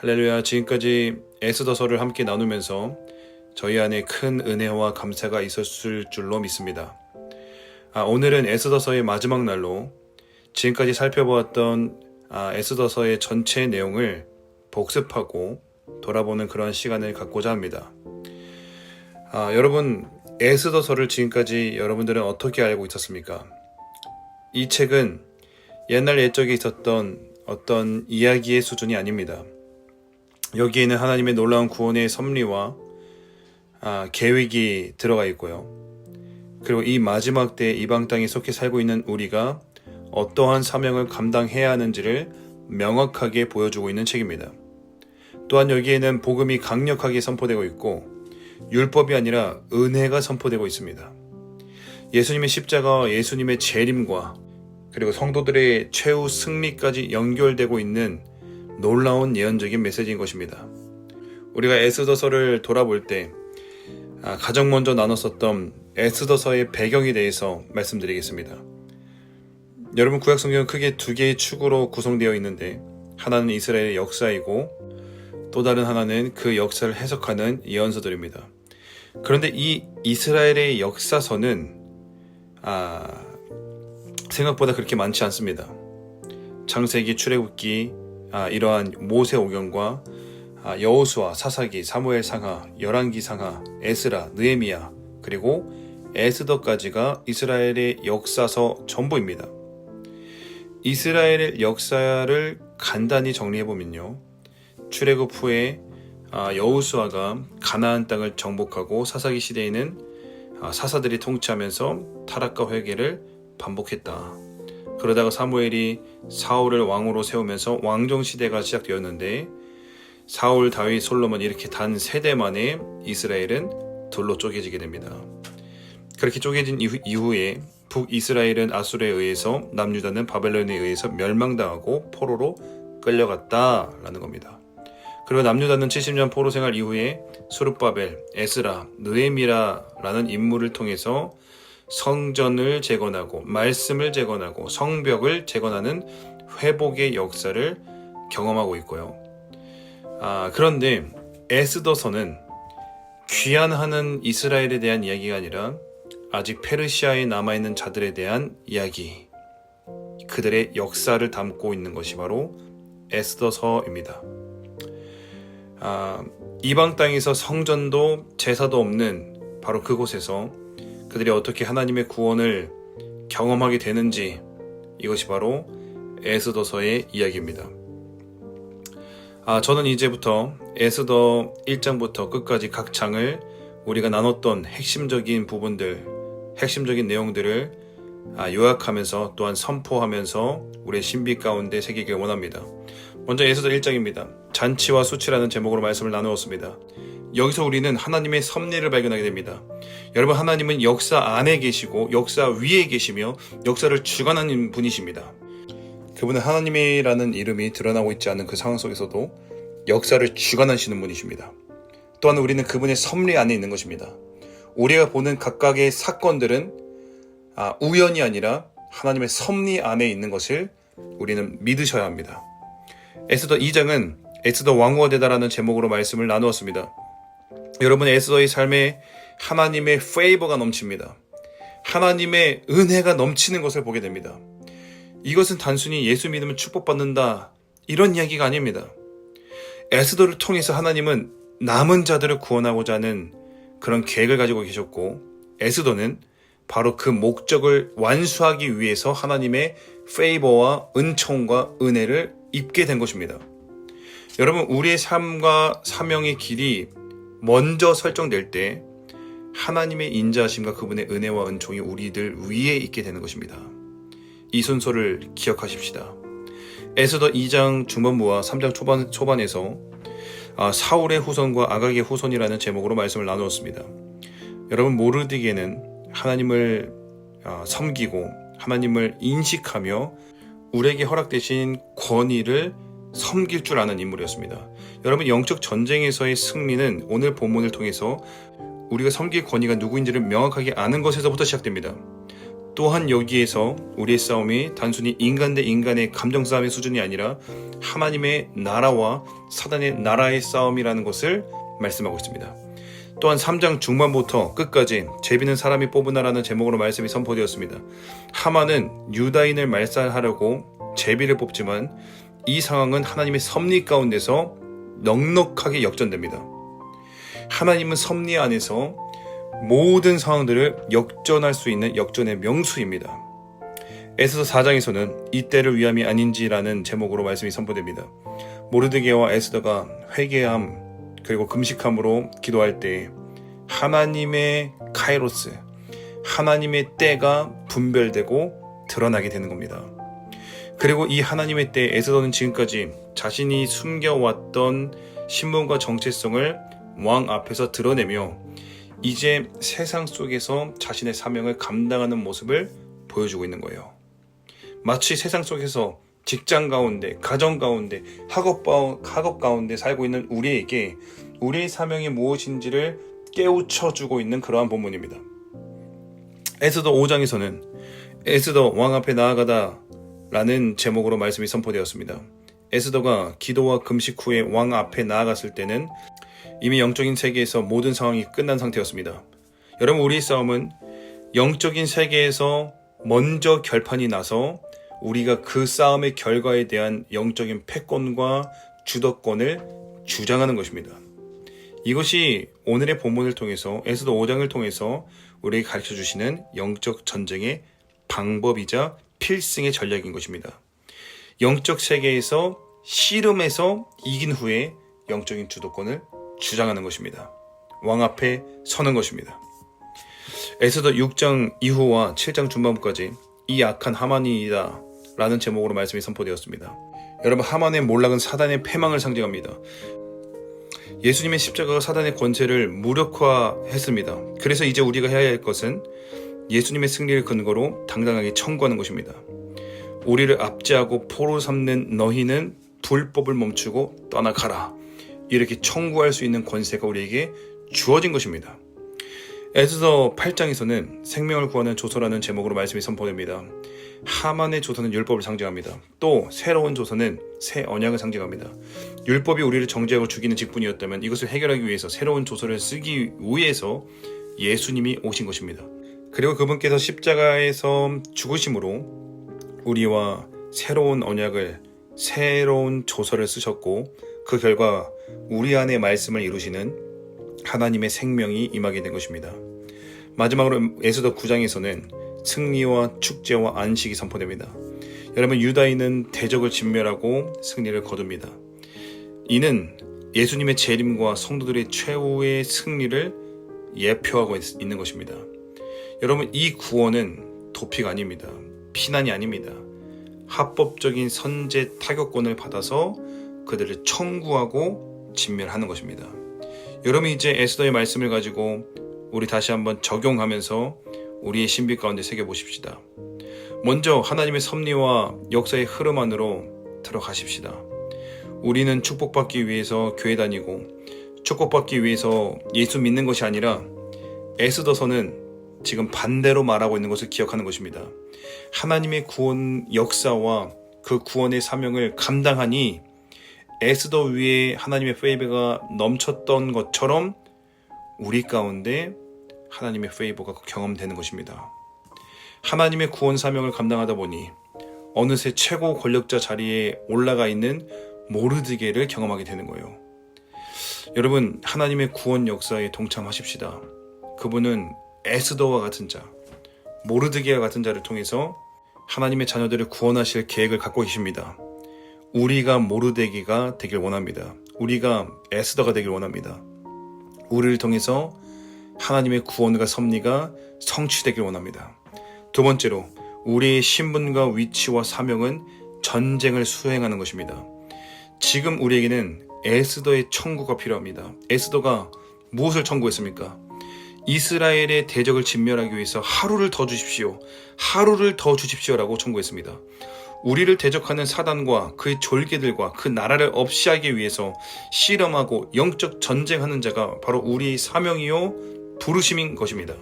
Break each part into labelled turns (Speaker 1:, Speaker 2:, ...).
Speaker 1: 할렐루야. 지금까지 에스더서를 함께 나누면서 저희 안에 큰 은혜와 감사가 있었을 줄로 믿습니다. 오늘은 에스더서의 마지막 날로 지금까지 살펴보았던 에스더서의 전체 내용을 복습하고 돌아보는 그런 시간을 갖고자 합니다. 여러분, 에스더서를 지금까지 여러분들은 어떻게 알고 있었습니까? 이 책은 옛날 옛적에 있었던 어떤 이야기의 수준이 아닙니다. 여기에는 하나님의 놀라운 구원의 섭리와 계획이 들어가 있고요. 그리고 이 마지막 때 이방 땅에 속해 살고 있는 우리가 어떠한 사명을 감당해야 하는지를 명확하게 보여주고 있는 책입니다. 또한 여기에는 복음이 강력하게 선포되고 있고 율법이 아니라 은혜가 선포되고 있습니다. 예수님의 십자가와 예수님의 재림과 그리고 성도들의 최후 승리까지 연결되고 있는 놀라운 예언적인 메시지인 것입니다. 우리가 에스더서를 돌아볼 때 가장 먼저 나눴었던 에스더서의 배경에 대해서 말씀드리겠습니다. 여러분, 구약성경은 크게 두 개의 축으로 구성되어 있는데 하나는 이스라엘의 역사이고 또 다른 하나는 그 역사를 해석하는 예언서들입니다. 그런데 이 이스라엘의 역사서는 생각보다 그렇게 많지 않습니다. 창세기, 출애굽기, 이러한 모세오경과 여호수아, 사사기, 사무엘 상하, 열왕기 상하, 에스라, 느헤미야, 그리고 에스더까지가 이스라엘의 역사서 전부입니다. 이스라엘의 역사를 간단히 정리해보면요, 출애굽 후에 여호수아가 가나안 땅을 정복하고 사사기 시대에는 사사들이 통치하면서 타락과 회개를 반복했다. 그러다가 사무엘이 사울을 왕으로 세우면서 왕정 시대가 시작되었는데 사울, 다윗, 솔로몬 이렇게 단 세대 만에 이스라엘은 둘로 쪼개지게 됩니다. 그렇게 쪼개진 이후에 북이스라엘은 아수르에 의해서, 남유다는 바벨론에 의해서 멸망당하고 포로로 끌려갔다라는 겁니다. 그리고 남유다는 70년 포로 생활 이후에 스룹바벨, 에스라, 느헤미야라는 인물을 통해서 성전을 재건하고 말씀을 재건하고 성벽을 재건하는 회복의 역사를 경험하고 있고요. 그런데 에스더서는 귀환하는 이스라엘에 대한 이야기가 아니라 아직 페르시아에 남아있는 자들에 대한 이야기, 그들의 역사를 담고 있는 것이 바로 에스더서입니다. 이방 땅에서 성전도 제사도 없는 바로 그곳에서 그들이 어떻게 하나님의 구원을 경험하게 되는지, 이것이 바로 에스더서의 이야기입니다. 저는 이제부터 에스더 1장부터 끝까지 각 장을 우리가 나눴던 핵심적인 부분들, 핵심적인 내용들을 요약하면서 또한 선포하면서 우리의 신비 가운데 새기길 원합니다. 먼저 에스더 1장입니다. 잔치와 수치라는 제목으로 말씀을 나누었습니다. 여기서 우리는 하나님의 섭리를 발견하게 됩니다. 여러분, 하나님은 역사 안에 계시고 역사 위에 계시며 역사를 주관하는 분이십니다. 그분은 하나님이라는 이름이 드러나고 있지 않은 그 상황 속에서도 역사를 주관하시는 분이십니다. 또한 우리는 그분의 섭리 안에 있는 것입니다. 우리가 보는 각각의 사건들은 우연이 아니라 하나님의 섭리 안에 있는 것을 우리는 믿으셔야 합니다. 에스더 2장은 에스더 왕후가 되다라는 제목으로 말씀을 나누었습니다. 여러분, 에스더의 삶에 하나님의 페이버가 넘칩니다. 하나님의 은혜가 넘치는 것을 보게 됩니다. 이것은 단순히 예수 믿으면 축복받는다, 이런 이야기가 아닙니다. 에스더를 통해서 하나님은 남은 자들을 구원하고자 하는 그런 계획을 가지고 계셨고, 에스더는 바로 그 목적을 완수하기 위해서 하나님의 페이버와 은총과 은혜를 입게 된 것입니다. 여러분, 우리의 삶과 사명의 길이 먼저 설정될 때 하나님의 인자하심과 그분의 은혜와 은총이 우리들 위에 있게 되는 것입니다. 이 순서를 기억하십시다. 에스더 2장 중반부와 3장 초반에서 사울의 후손과 아각의 후손이라는 제목으로 말씀을 나누었습니다. 여러분, 모르드게는 하나님을 섬기고 하나님을 인식하며 우리에게 허락되신 권위를 섬길 줄 아는 인물이었습니다. 여러분, 영적 전쟁에서의 승리는 오늘 본문을 통해서 우리가 섬길 권위가 누구인지를 명확하게 아는 것에서부터 시작됩니다. 또한 여기에서 우리의 싸움이 단순히 인간 대 인간의 감정 싸움의 수준이 아니라 하나님의 나라와 사단의 나라의 싸움이라는 것을 말씀하고 있습니다. 또한 3장 중반부터 끝까지 제비는 사람이 뽑으나라는 제목으로 말씀이 선포되었습니다. 하만은 유다인을 말살하려고 제비를 뽑지만 이 상황은 하나님의 섭리 가운데서 넉넉하게 역전됩니다. 하나님은 섭리 안에서 모든 상황들을 역전할 수 있는 역전의 명수입니다. 에스더 4장에서는 이때를 위함이 아닌지라는 제목으로 말씀이 선포됩니다. 모르드게와 에스더가 회개함 그리고 금식함으로 기도할 때 하나님의 카이로스, 하나님의 때가 분별되고 드러나게 되는 겁니다. 그리고 이 하나님의 때 에스더는 지금까지 자신이 숨겨왔던 신분과 정체성을 왕 앞에서 드러내며 이제 세상 속에서 자신의 사명을 감당하는 모습을 보여주고 있는 거예요. 마치 세상 속에서 직장 가운데, 가정 가운데, 학업 가운데 살고 있는 우리에게 우리의 사명이 무엇인지를 깨우쳐주고 있는 그러한 본문입니다. 에스더 5장에서는 에스더 왕 앞에 나아가다 라는 제목으로 말씀이 선포되었습니다. 에스더가 기도와 금식 후에 왕 앞에 나아갔을 때는 이미 영적인 세계에서 모든 상황이 끝난 상태였습니다. 여러분, 우리의 싸움은 영적인 세계에서 먼저 결판이 나서 우리가 그 싸움의 결과에 대한 영적인 패권과 주도권을 주장하는 것입니다. 이것이 오늘의 본문을 통해서 에스더 5장을 통해서 우리에게 가르쳐 주시는 영적 전쟁의 방법이자 필승의 전략인 것입니다. 영적 세계에서 씨름에서 이긴 후에 영적인 주도권을 주장하는 것입니다. 왕 앞에 서는 것입니다. 에스더 6장 이후와 7장 중반부까지 이 악한 하만이다 라는 제목으로 말씀이 선포되었습니다. 여러분, 하만의 몰락은 사단의 패망을 상징합니다. 예수님의 십자가가 사단의 권세를 무력화했습니다. 그래서 이제 우리가 해야 할 것은 예수님의 승리를 근거로 당당하게 청구하는 것입니다. 우리를 압제하고 포로 삼는 너희는 불법을 멈추고 떠나가라. 이렇게 청구할 수 있는 권세가 우리에게 주어진 것입니다. 에스더 8장에서는 생명을 구하는 조서라는 제목으로 말씀이 선포됩니다. 하만의 조서는 율법을 상징합니다. 또 새로운 조서는 새 언약을 상징합니다. 율법이 우리를 정죄하고 죽이는 직분이었다면 이것을 해결하기 위해서 새로운 조서를 쓰기 위해서 예수님이 오신 것입니다. 그리고 그분께서 십자가에서 죽으심으로 우리와 새로운 언약을, 새로운 조서를 쓰셨고 그 결과 우리 안에 말씀을 이루시는 하나님의 생명이 임하게 된 것입니다. 마지막으로 에스더 9장에서는 승리와 축제와 안식이 선포됩니다. 여러분, 유다인은 대적을 진멸하고 승리를 거둡니다. 이는 예수님의 재림과 성도들의 최후의 승리를 예표하고 있는 것입니다. 여러분, 이 구원은 도피가 아닙니다. 피난이 아닙니다. 합법적인 선제 타격권을 받아서 그들을 청구하고 진멸하는 것입니다. 여러분, 이제 에스더의 말씀을 가지고 우리 다시 한번 적용하면서 우리의 신비 가운데 새겨보십시다. 먼저 하나님의 섭리와 역사의 흐름 안으로 들어가십시다. 우리는 축복받기 위해서 교회 다니고 축복받기 위해서 예수 믿는 것이 아니라 에스더서는 지금 반대로 말하고 있는 것을 기억하는 것입니다. 하나님의 구원 역사와 그 구원의 사명을 감당하니 에스더 위에 하나님의 페이버가 넘쳤던 것처럼 우리 가운데 하나님의 페이버가 경험되는 것입니다. 하나님의 구원 사명을 감당하다 보니 어느새 최고 권력자 자리에 올라가 있는 모르드게를 경험하게 되는 거예요. 여러분, 하나님의 구원 역사에 동참하십시다. 그분은 에스더와 같은 자, 모르드게와 같은 자를 통해서 하나님의 자녀들을 구원하실 계획을 갖고 계십니다. 우리가 모르드게가 되길 원합니다. 우리가 에스더가 되길 원합니다. 우리를 통해서 하나님의 구원과 섭리가 성취되길 원합니다. 두 번째로, 우리의 신분과 위치와 사명은 전쟁을 수행하는 것입니다. 지금 우리에게는 에스더의 청구가 필요합니다. 에스더가 무엇을 청구했습니까? 이스라엘의 대적을 진멸하기 위해서 하루를 더 주십시오. 하루를 더 주십시오라고 청구했습니다. 우리를 대적하는 사단과 그의 졸개들과 그 나라를 없이하기 위해서 씨름하고 영적 전쟁하는 자가 바로 우리의 사명이요 부르심인 것입니다.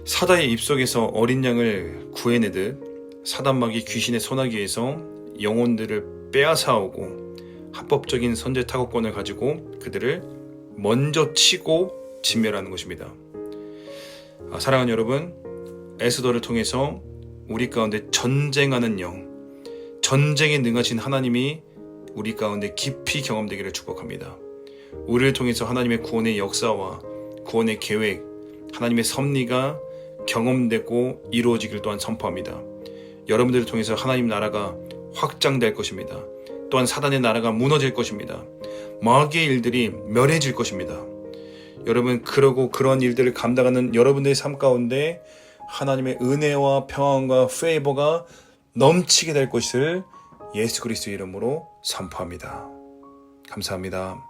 Speaker 1: 사다의 입속에서 어린 양을 구해내듯 사단막이 귀신의 소나기에서 영혼들을 빼앗아오고 합법적인 선제 타국권을 가지고 그들을 먼저 치고 진멸하는 것입니다. 사랑하는 여러분, 에스더를 통해서 우리 가운데 전쟁하는 영, 전쟁에 능하신 하나님이 우리 가운데 깊이 경험되기를 축복합니다. 우리를 통해서 하나님의 구원의 역사와 구원의 계획, 하나님의 섭리가 경험되고 이루어지길 또한 선포합니다. 여러분들을 통해서 하나님 나라가 확장될 것입니다. 또한 사단의 나라가 무너질 것입니다. 마귀의 일들이 멸해질 것입니다. 여러분, 그러고 그런 일들을 감당하는 여러분들의 삶 가운데 하나님의 은혜와 평안과 페이버가 넘치게 될 것을 예수 그리스도의 이름으로 선포합니다. 감사합니다.